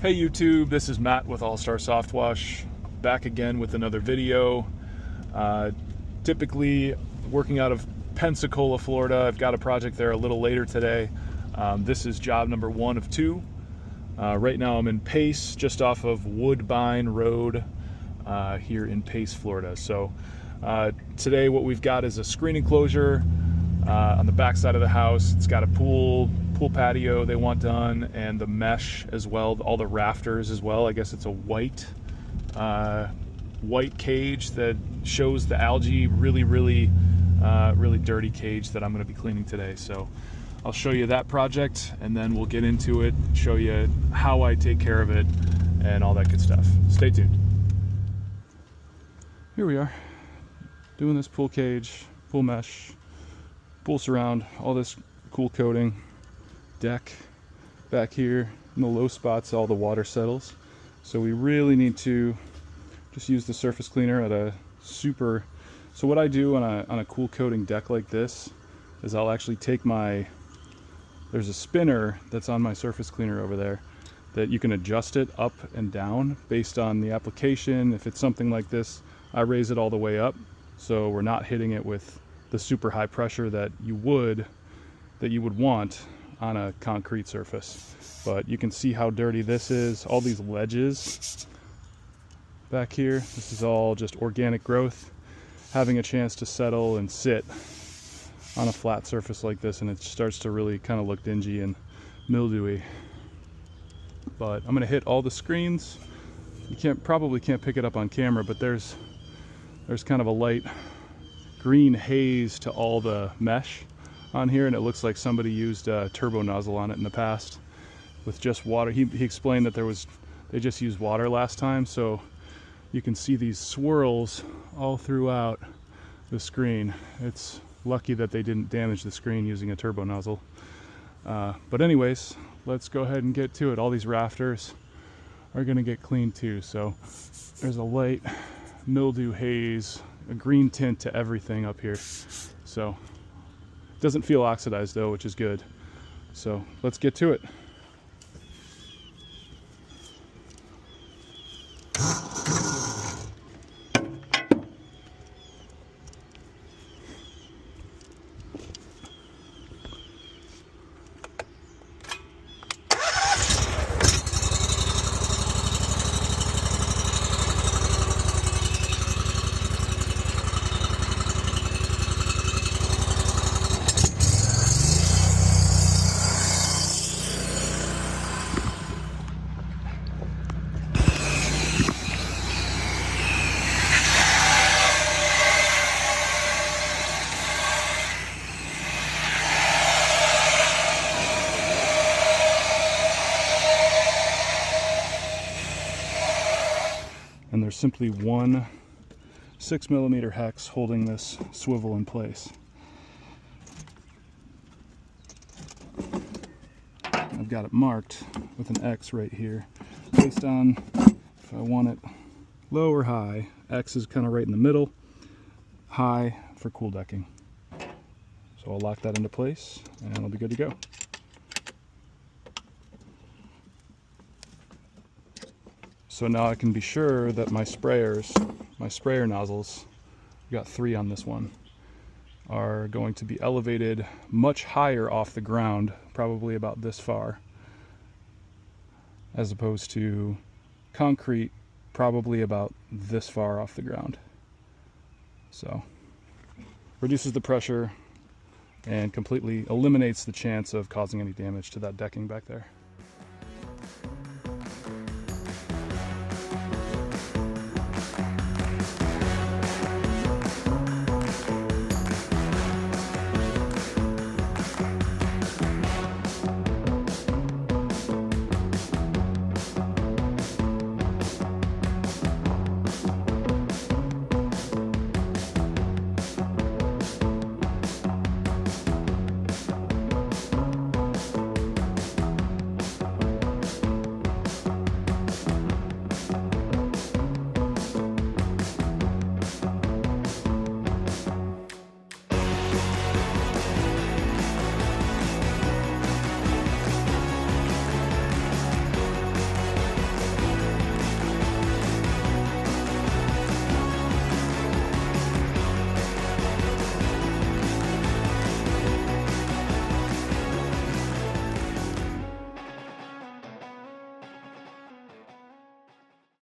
Hey YouTube, this is Matt with All Star Soft Wash, back again with another video. Typically working out of Pensacola, Florida. I've got a project there a little later today. This is job number 1 of 2. Right now I'm in Pace, just off of Woodbine Road here in Pace, Florida. So today what we've got is a screen enclosure on the back side of the house. It's got a pool patio they want done, and the mesh as well, all the rafters as well. I guess it's a white cage that shows the algae. Really dirty cage that I'm going to be cleaning today. So I'll show you that project, and then we'll get into it, show you how I take care of it and all that good stuff. Stay tuned. Here we are doing this pool cage, pool mesh, pool surround, all this cool coating. Deck back here in the low spots, all the water settles, so we really need to just use the surface cleaner at a super. So what I do on a cool coating deck like this is I'll actually take there's a spinner that's on my surface cleaner over there that you can adjust it up and down based on the application. If it's something like this, I raise it all the way up so we're not hitting it with the super high pressure that you would want on a concrete surface. But you can see how dirty this is. All these ledges back here, this is all just organic growth having a chance to settle and sit on a flat surface like this, and it starts to really kind of look dingy and mildewy. But I'm gonna hit all the screens. You probably can't pick it up on camera, but there's kind of a light green haze to all the mesh on here, and it looks like somebody used a turbo nozzle on it in the past with just water. He explained that they just used water last time, so you can see these swirls all throughout the screen. It's lucky that they didn't damage the screen using a turbo nozzle. But anyways, let's go ahead and get to it. All these rafters are going to get cleaned too. So there's a light mildew haze, a green tint to everything up here. So it doesn't feel oxidized though, which is good. So let's get to it. And there's simply one 6mm hex holding this swivel in place. I've got it marked with an X right here based on if I want it low or high. X is kind of right in the middle, high for cool decking. So I'll lock that into place and I'll be good to go. So now I can be sure that my sprayer nozzles, I've got 3 on this one, are going to be elevated much higher off the ground, probably about this far, as opposed to concrete, probably about this far off the ground. So reduces the pressure and completely eliminates the chance of causing any damage to that decking back there.